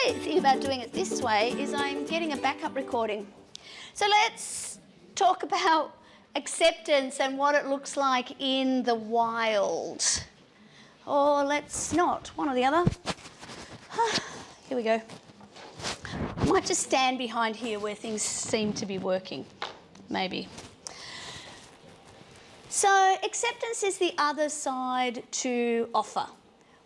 great thing about doing it this way is I'm getting a backup recording. So let's talk about acceptance and what it looks like in the wild. Or let's not, one or the other. Here we go. I might just stand behind here where things seem to be working, maybe. So acceptance is the other side to offer,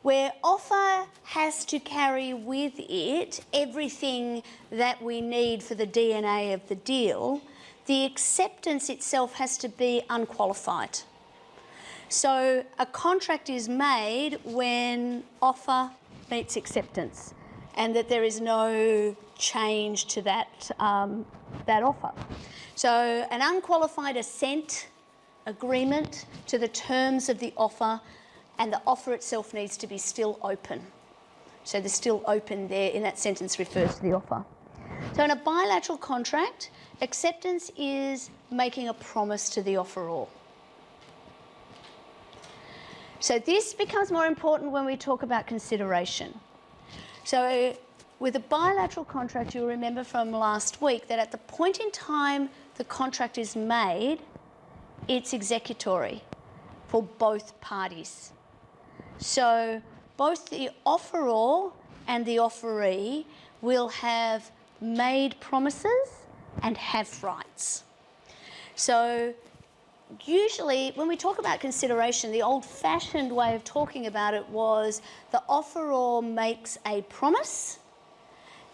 where offer has to carry with it everything that we need for the DNA of the deal. The acceptance itself has to be unqualified. So a contract is made when offer meets acceptance and that there is no change to that, that offer. So an unqualified assent agreement to the terms of the offer, and the offer itself needs to be still open. So the still open there in that sentence refers to the offer. So in a bilateral contract, acceptance is making a promise to the offeror. So this becomes more important when we talk about consideration. So with a bilateral contract, you'll remember from last week that at the point in time the contract is made, it's executory for both parties. So both the offeror and the offeree will have made promises and have rights. So usually when we talk about consideration, the old-fashioned way of talking about it was the offeror makes a promise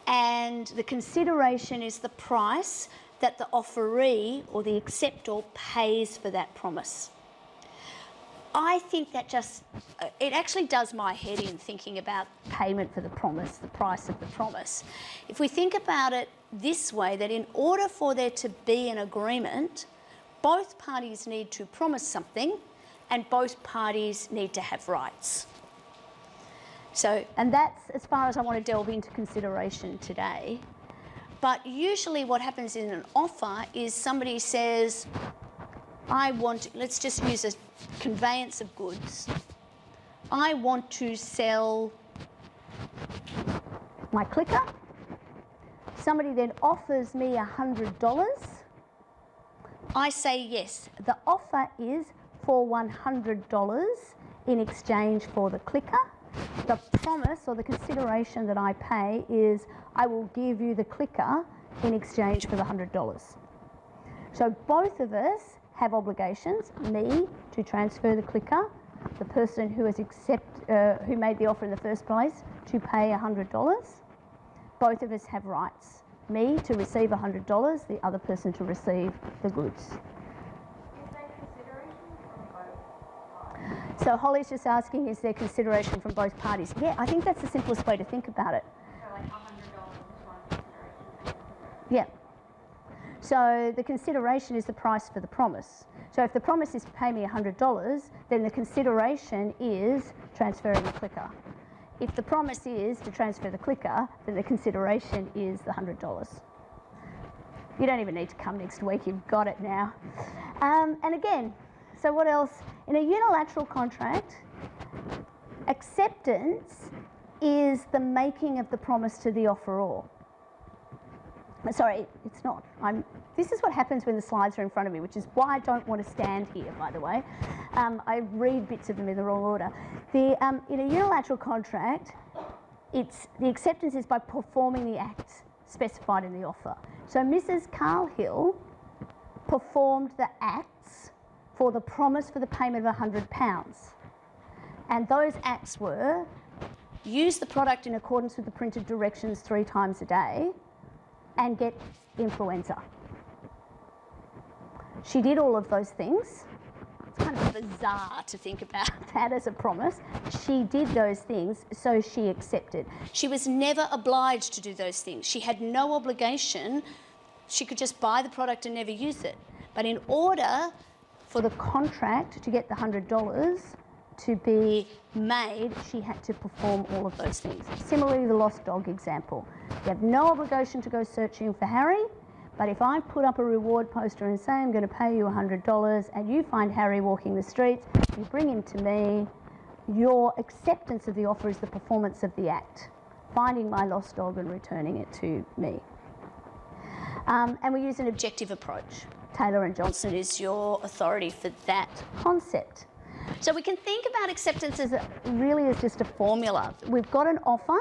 and the consideration is the price that the offeree or the acceptor pays for that promise. I think that it actually does my head in thinking about payment for the promise, the price of the promise. If we think about it this way, that in order for there to be an agreement, both parties need to promise something and both parties need to have rights. So, and that's as far as I want to delve into consideration today. But usually what happens in an offer is somebody says, let's just use a conveyance of goods. I want to sell my clicker. Somebody then offers me $100. I say yes. The offer is for $100 in exchange for the clicker. The promise or the consideration that I pay is I will give you the clicker in exchange for the $100. So both of us have obligations, me to transfer the clicker, the person who has who made the offer in the first place to pay $100. Both of us have rights, me to receive $100, the other person to receive the goods. Is there consideration from both parties? So Holly's just asking, is there consideration from both parties? Yeah, I think that's the simplest way to think about it. So like $100 is one consideration. Yeah. So the consideration is the price for the promise. So if the promise is to pay me $100, then the consideration is transferring the clicker. If the promise is to transfer the clicker, then the consideration is the $100. You don't even need to come next week, you've got it now. And again, so what else? In a unilateral contract, acceptance is the making of the promise to the offeror. Sorry, it's not. This is what happens when the slides are in front of me, which is why I don't want to stand here, by the way. I read bits of them in the wrong order. In a unilateral contract, the acceptance is by performing the acts specified in the offer. So Mrs. Carlhill performed the acts for the promise for the payment of £100. And those acts were use the product in accordance with the printed directions 3 times a day and get influenza. She did all of those things. It's kind of bizarre to think about that as a promise. She did those things, so she accepted. She was never obliged to do those things. She had no obligation. She could just buy the product and never use it. But in order for the contract to get the $100 to be made, she had to perform all of those things. Similarly, the lost dog example. You have no obligation to go searching for Harry, but if I put up a reward poster and say I'm going to pay you $100 and you find Harry walking the streets, you bring him to me, your acceptance of the offer is the performance of the act finding my lost dog and returning it to me. And we use an objective approach. Taylor and Johnson is your authority for that concept. So we can think about acceptance as really as just a formula. We've got an offer.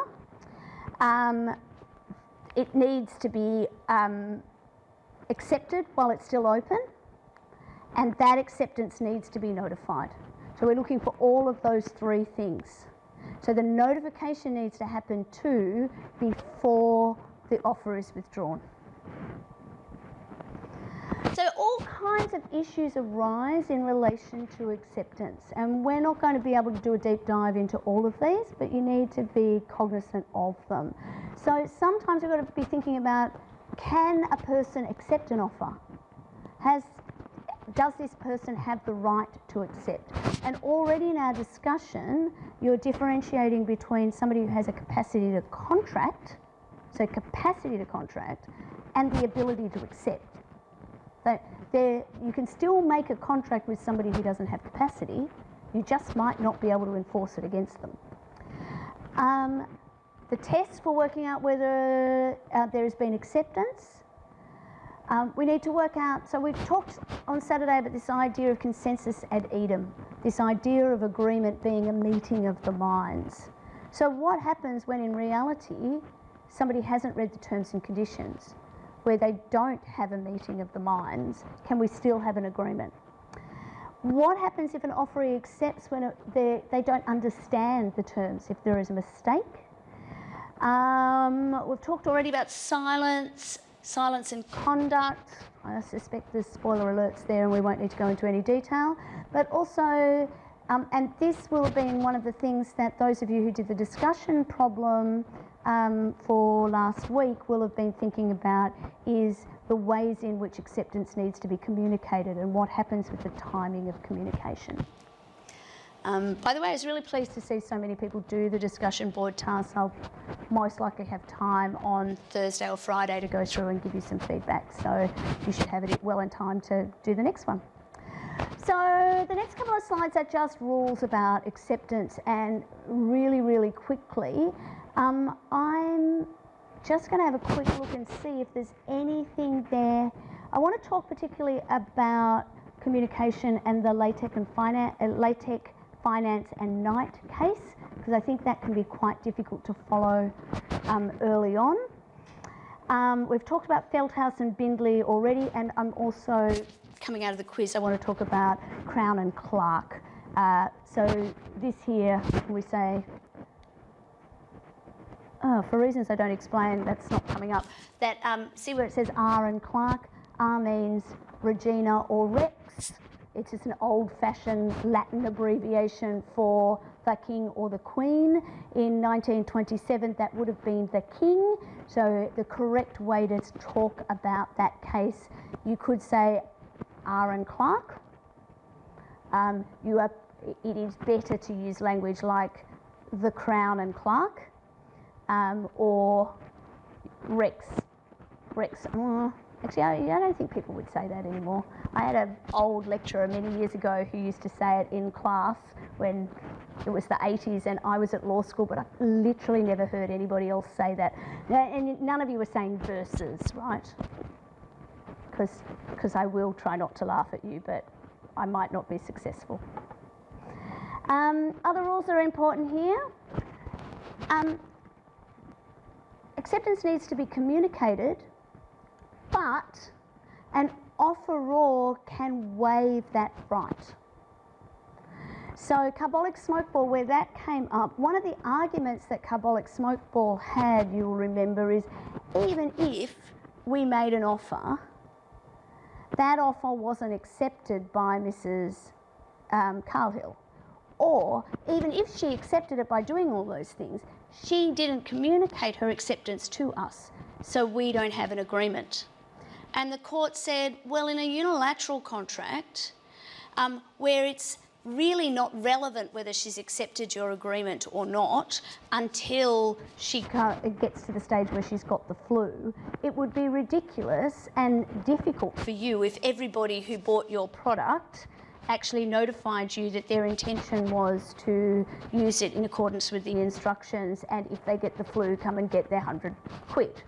It needs to be accepted while it's still open, and that acceptance needs to be notified. So we're looking for all of those three things. So the notification needs to happen too before the offer is withdrawn. So all kinds of issues arise in relation to acceptance, and we're not going to be able to do a deep dive into all of these, but you need to be cognizant of them. So sometimes we've got to be thinking about, can a person accept an offer? Does this person have the right to accept? And already in our discussion, you're differentiating between somebody who has a capacity to contract, so capacity to contract, and the ability to accept. So you can still make a contract with somebody who doesn't have capacity, you just might not be able to enforce it against them. The test for working out whether there has been acceptance, we need to work out, so we've talked on Saturday about this idea of consensus ad idem, this idea of agreement being a meeting of the minds. So what happens when in reality somebody hasn't read the terms and conditions, where they don't have a meeting of the minds? Can we still have an agreement? What happens if an offeree accepts when they don't understand the terms, if there is a mistake? We've talked already about silence and conduct. I suspect there's spoiler alerts there and we won't need to go into any detail. But also, and this will have been one of the things that those of you who did the discussion problem for last week will have been thinking about, is the ways in which acceptance needs to be communicated and what happens with the timing of communication. By the way, I was really pleased to see so many people do the discussion board tasks. I'll most likely have time on Thursday or Friday to go through and give you some feedback, so you should have it well in time to do the next one. So the next couple of slides are just rules about acceptance, and really, really quickly, I'm just going to have a quick look and see if there's anything there. I want to talk particularly about communication and the LaTeX finance and Knight case, because I think that can be quite difficult to follow early on. We've talked about Feldhaus and Bindley already, and I'm also, coming out of the quiz, I want to talk about Crown and Clark. So this here, we say, for reasons I don't explain, that's not coming up, that see where it says R and Clark? R means Regina or Rex. It is an old-fashioned Latin abbreviation for the king or the queen. In 1927, that would have been the king. So the correct way to talk about that case, you could say R and Clark. It is better to use language like the Crown and Clark, or Rex. Actually, I don't think people would say that anymore. I had an old lecturer many years ago who used to say it in class when it was the 80s and I was at law school, but I've literally never heard anybody else say that. And none of you were saying verses, right? Because I will try not to laugh at you, but I might not be successful. Other rules are important here. Acceptance needs to be communicated, but an offeror can waive that right. So carbolic smokeball, where that came up, one of the arguments that carbolic smokeball had, you'll remember, is even if we made an offer, that offer wasn't accepted by Mrs. Carlhill. Or even if she accepted it by doing all those things, she didn't communicate her acceptance to us, so we don't have an agreement. And the court said, well, in a unilateral contract, where it's really not relevant whether she's accepted your agreement or not until she gets to the stage where she's got the flu, it would be ridiculous and difficult for you if everybody who bought your product actually notified you that their intention was to use it in accordance with the instructions, and if they get the flu, come and get their 100 quid.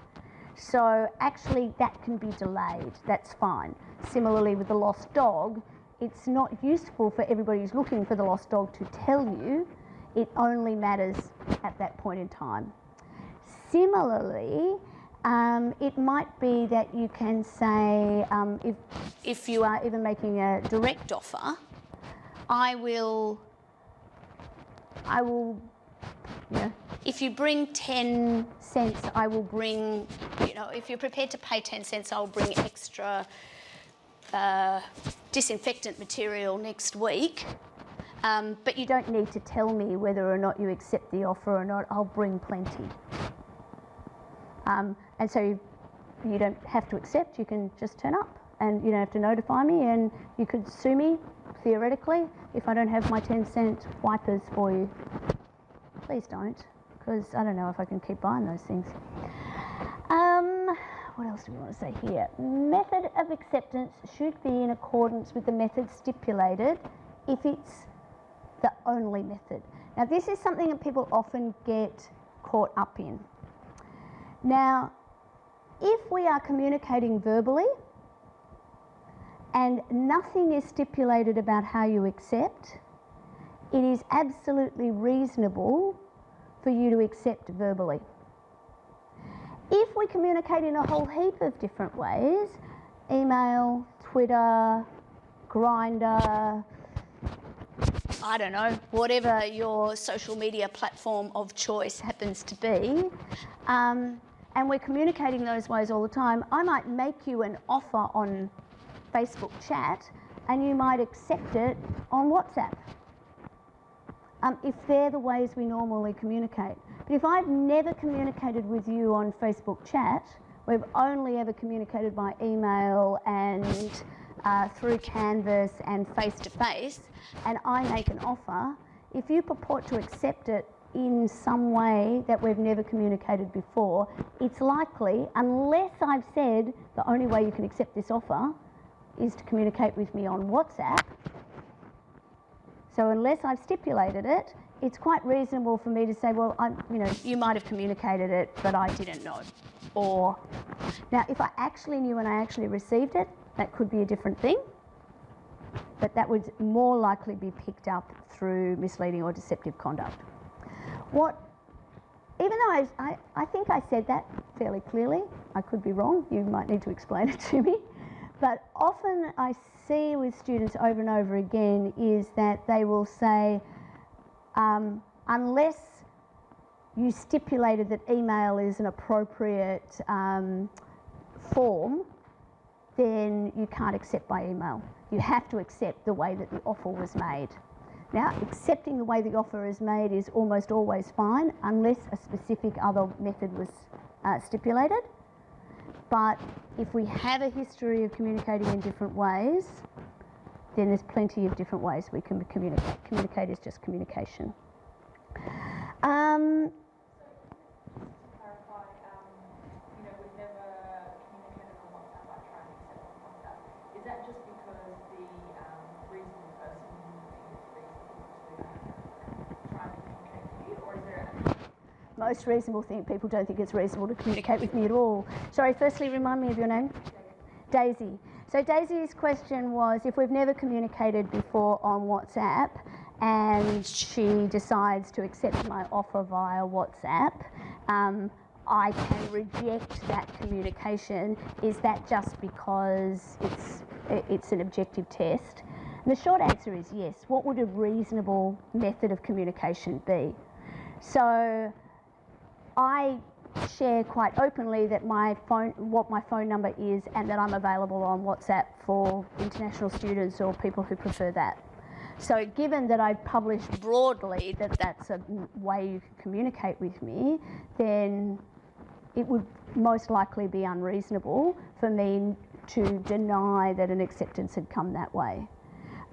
So actually that can be delayed, that's fine. Similarly with the lost dog, it's not useful for everybody who's looking for the lost dog to tell you, it only matters at that point in time. Similarly, it might be that you can say, if you are even making a direct offer, I will, if you bring 10 cents, I will bring, if you're prepared to pay 10 cents, I'll bring extra disinfectant material next week. But you don't need to tell me whether or not you accept the offer or not. I'll bring plenty. And so you don't have to accept, you can just turn up and you don't have to notify me, and you could sue me, theoretically, if I don't have my 10-cent wipers for you. Please don't, because I don't know if I can keep buying those things. What else do we want to say here? Method of acceptance should be in accordance with the method stipulated if it's the only method. Now this is something that people often get caught up in. Now, if we are communicating verbally and nothing is stipulated about how you accept, it is absolutely reasonable for you to accept verbally. If we communicate in a whole heap of different ways, email, Twitter, Grindr, I don't know, whatever your social media platform of choice happens to be, and we're communicating those ways all the time, I might make you an offer on Facebook chat and you might accept it on WhatsApp, if they're the ways we normally communicate. But if I've never communicated with you on Facebook chat, we've only ever communicated by email and through Canvas and face-to-face, and I make an offer, if you purport to accept it in some way that we've never communicated before, it's likely, unless I've said the only way you can accept this offer is to communicate with me on WhatsApp, so unless I've stipulated it, it's quite reasonable for me to say, well, you might have communicated it, but I didn't know. Or, now if I actually knew and I actually received it, that could be a different thing, but that would more likely be picked up through misleading or deceptive conduct. Even though I think I said that fairly clearly, I could be wrong, you might need to explain it to me, but often I see with students over and over again is that they will say, unless you stipulated that email is an appropriate form, then you can't accept by email. You have to accept the way that the offer was made. Now, accepting the way the offer is made is almost always fine, unless a specific other method was stipulated. But if we have a history of communicating in different ways, then there's plenty of different ways we can communicate. Communicate is just communication. Most reasonable thing, people don't think it's reasonable to communicate with me at all. Sorry, firstly, remind me of your name? Daisy. So Daisy's question was, if we've never communicated before on WhatsApp and she decides to accept my offer via WhatsApp, I can reject that communication. Is that just because it's an objective test? And the short answer is yes. What would a reasonable method of communication be? So I share quite openly that what my phone number is, and that I'm available on WhatsApp for international students or people who prefer that. So given that I publish broadly that that's a way you can communicate with me, then it would most likely be unreasonable for me to deny that an acceptance had come that way.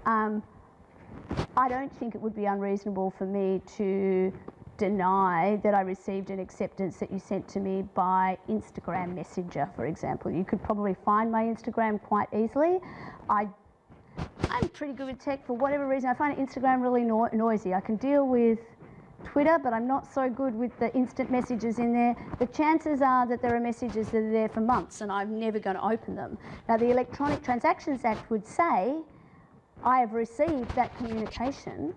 I don't think it would be unreasonable for me to deny that I received an acceptance that you sent to me by Instagram Messenger, for example. You could probably find my Instagram quite easily. I I'm pretty good with tech for whatever reason. I find Instagram really noisy. I can deal with Twitter, but I'm not so good with the instant messages in there. The chances are that there are messages that are there for months and I'm never going to open them. Now, the Electronic Transactions Act would say, I have received that communication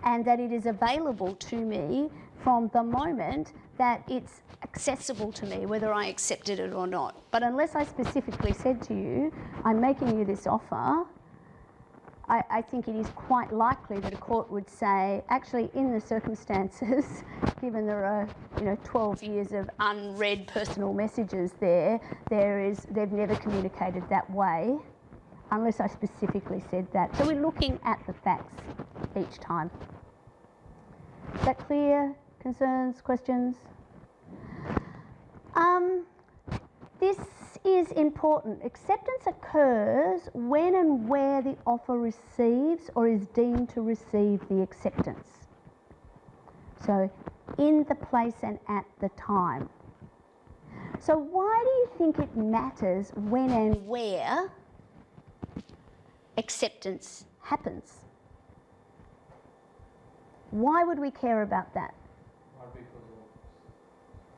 and that it is available to me from the moment that it's accessible to me, whether I accepted it or not. But unless I specifically said to you, I'm making you this offer, I think it is quite likely that a court would say, actually, in the circumstances, given there are 12 years of unread personal messages they've never communicated that way, unless I specifically said that. So we're looking at the facts each time. Is that clear? Concerns, questions? This is important. Acceptance occurs when and where the offer receives or is deemed to receive the acceptance. So, in the place and at the time. So why do you think it matters when and where acceptance happens? Why would we care about that? Because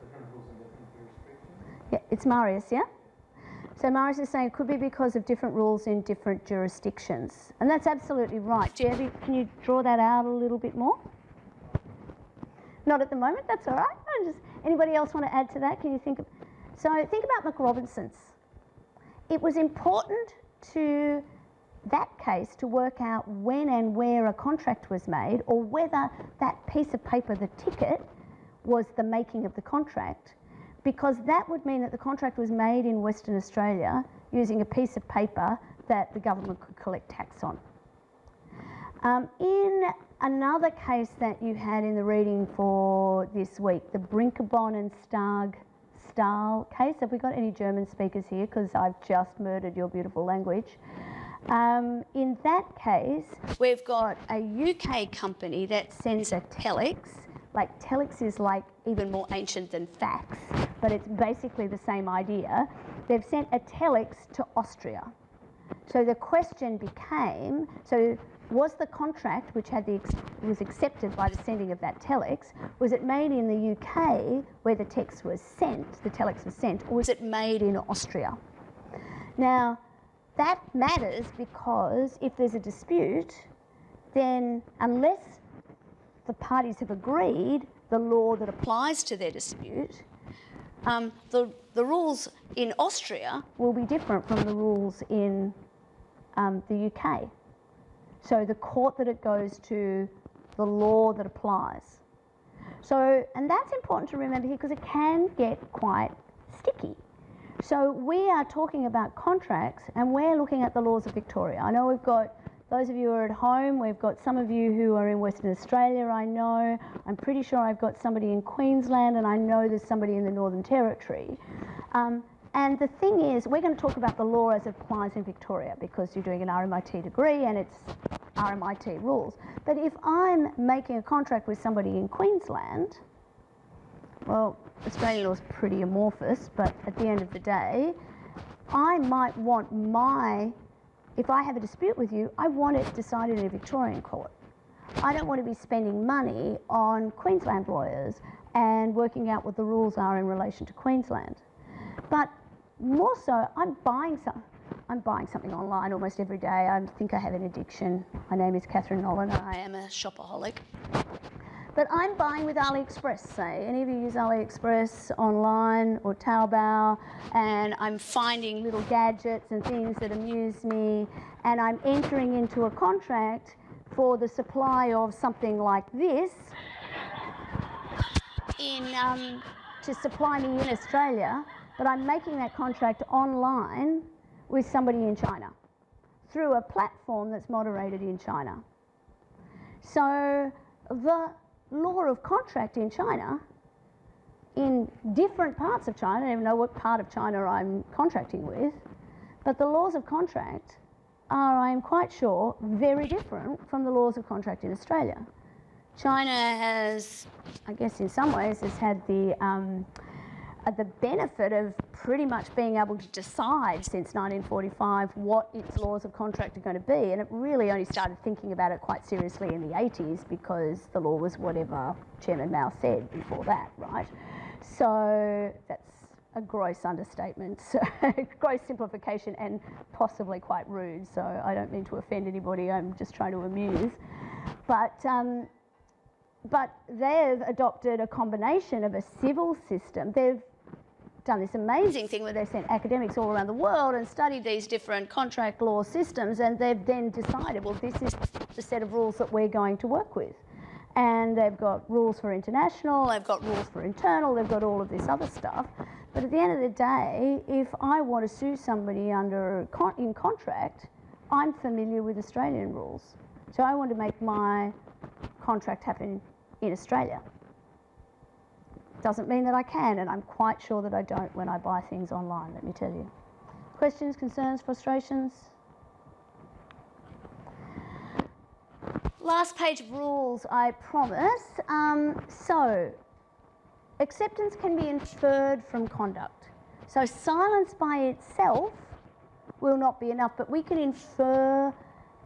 of different rules and different jurisdictions? Yeah, it's Marius, yeah? So Marius is saying it could be because of different rules in different jurisdictions. And that's absolutely right. Jerry, can you draw that out a little bit more? Not at the moment, that's all right. Anybody else want to add to that? Can you think of... So think about McRobinson's. It was important to that case to work out when and where a contract was made, or whether that piece of paper, the ticket, was the making of the contract, because that would mean that the contract was made in Western Australia using a piece of paper that the government could collect tax on. In another case that you had in the reading for this week, the Brinkebon and Stahl case. Have we got any German speakers here? Because I've just murdered your beautiful language. In that case, we've got a UK company that sends a telex. Like, telex is like even more ancient than fax, but it's basically the same idea. They've sent a telex to Austria. So the question became, so was the contract, which was accepted by the sending of that telex, was it made in the UK where the telex was sent, or was it made in Austria? Now, that matters because if there's a dispute, then unless the parties have agreed the law that applies to their dispute, the rules in Austria will be different from the rules in the UK. So the court that it goes to, the law that applies. So, and that's important to remember here because it can get quite sticky. So we are talking about contracts and we're looking at the laws of Victoria. I know we've got, those of you who are at home, we've got some of you who are in Western Australia, I know. I'm pretty sure I've got somebody in Queensland and I know there's somebody in the Northern Territory. And the thing is, we're going to talk about the law as it applies in Victoria because you're doing an RMIT degree and it's RMIT rules. But if I'm making a contract with somebody in Queensland, well, Australian law is pretty amorphous, but at the end of the day, I might want if I have a dispute with you, I want it decided in a Victorian court. I don't want to be spending money on Queensland lawyers and working out what the rules are in relation to Queensland. But more so, I'm buying something online almost every day. I think I have an addiction. My name is Cathryn Nolan. I am a shopaholic. But I'm buying with AliExpress, say. Any of you use AliExpress online or Taobao? And I'm finding little gadgets and things that amuse me, and I'm entering into a contract for the supply of something like this to supply me in Australia, but I'm making that contract online with somebody in China through a platform that's moderated in China. So the law of contract in China, in different parts of China, I don't even know what part of China I'm contracting with, but the laws of contract are, I'm quite sure, very different from the laws of contract in Australia. China has, I guess in some ways, has had the the benefit of pretty much being able to decide since 1945 what its laws of contract are going to be, and it really only started thinking about it quite seriously in the 80s because the law was whatever Chairman Mao said before that, right? So that's a gross understatement, so gross simplification and possibly quite rude, so I don't mean to offend anybody, I'm just trying to amuse. But they've adopted a combination of a civil system. They've done this amazing thing where they've sent academics all around the world and studied these different contract law systems, and they've then decided, well, this is the set of rules that we're going to work with. And they've got rules for international, they've got rules for internal, they've got all of this other stuff. But at the end of the day, if I want to sue somebody in contract, I'm familiar with Australian rules. So I want to make my contract happen in Australia. Doesn't mean that I can, and I'm quite sure that I don't when I buy things online, let me tell you. Questions, concerns, frustrations? Last page of rules, I promise. So, acceptance can be inferred from conduct. So silence by itself will not be enough, but we can infer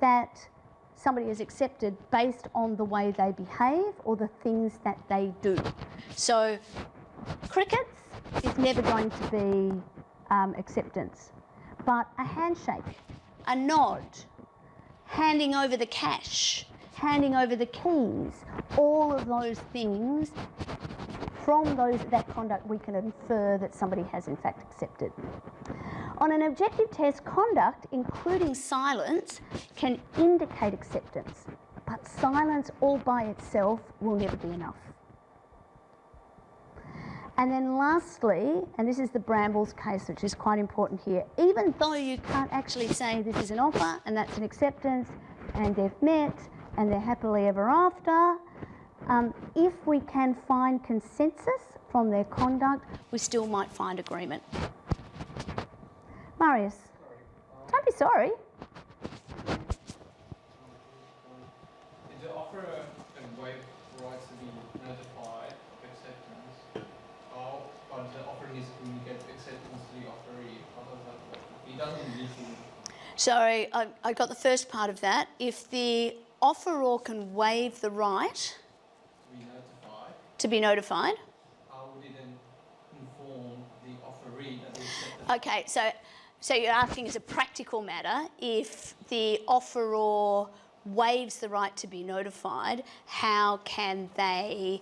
that somebody is accepted based on the way they behave or the things that they do. So crickets is never going to be acceptance, but a handshake, a nod, handing over the cash, handing over the keys, all of those things, from that conduct we can infer that somebody has in fact accepted. On an objective test, conduct, including silence, can indicate acceptance, but silence all by itself will never be enough. And then lastly, and this is the Brambles case, which is quite important here, even though you can't actually say this is an offer and that's an acceptance and they've met and they're happily ever after, if we can find consensus from their conduct, we still might find agreement. Marius, don't be sorry. Is the offer and waive rights to be notified of acceptance? Or does the offer needs to communicate acceptance to the offeree? How does that work? He doesn't need to. Sorry, I got the first part of that. If the offeror can waive the right to be notified, how would it then inform the offeree that they accepted? okay, so you're asking as a practical matter, if the offeror waives the right to be notified, how can they,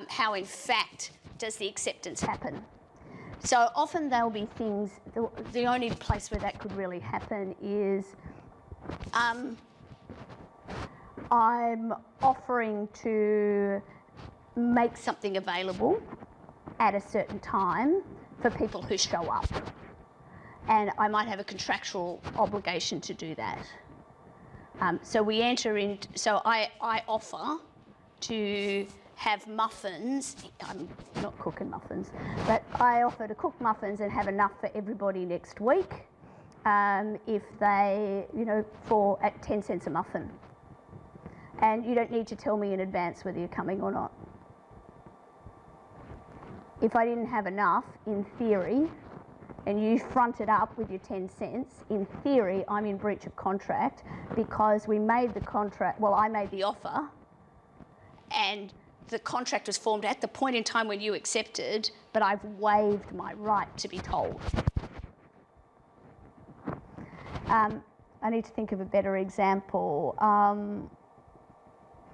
how in fact does the acceptance happen? So often there'll be things, the only place where that could really happen is I'm offering to make something available at a certain time for people who show up. And I might have a contractual obligation to do that. So we enter in, so I offer to have muffins. I'm not cooking muffins, but I offer to cook muffins and have enough for everybody next week if they, at 10 cents a muffin. And you don't need to tell me in advance whether you're coming or not. If I didn't have enough, in theory, and you front it up with your 10 cents, in theory, I'm in breach of contract because we made the contract, well, I made the offer, and the contract was formed at the point in time when you accepted, but I've waived my right to be told. I need to think of a better example.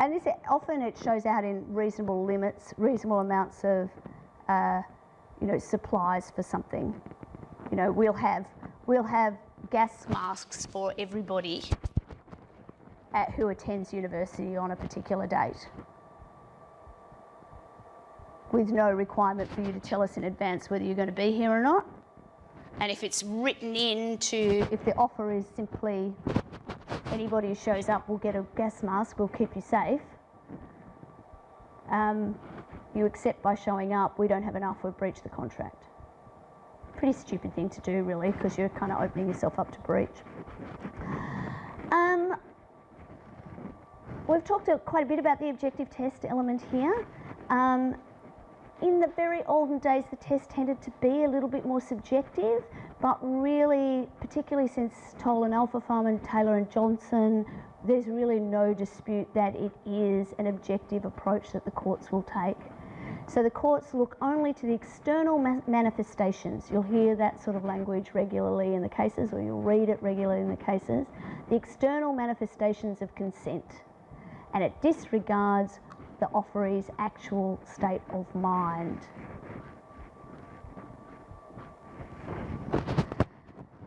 And this often it shows out in reasonable limits, reasonable amounts of, supplies for something. We'll have gas masks for everybody who attends university on a particular date, with no requirement for you to tell us in advance whether you're going to be here or not. And if it's written if the offer is simply anybody who shows up will get a gas mask, we'll keep you safe. You accept by showing up, we don't have enough, we've breached the contract. Pretty stupid thing to do, really, because you're kind of opening yourself up to breach. We've talked quite a bit about the objective test element here. in the very olden days, the test tended to be a little bit more subjective, but really, particularly since Toll and Alpha Farm and Taylor and Johnson, there's really no dispute that it is an objective approach that the courts will take. So the courts look only to the external manifestations. You'll hear that sort of language regularly in the cases, or you'll read it regularly in the cases. The external manifestations of consent. And it disregards the offeree's actual state of mind.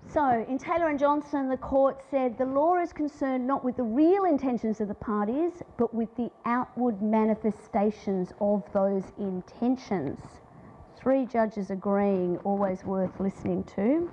So, in Taylor and Johnson, the court said the law is concerned not with the real intentions of the parties, but with the outward manifestations of those intentions. 3 judges agreeing, always worth listening to.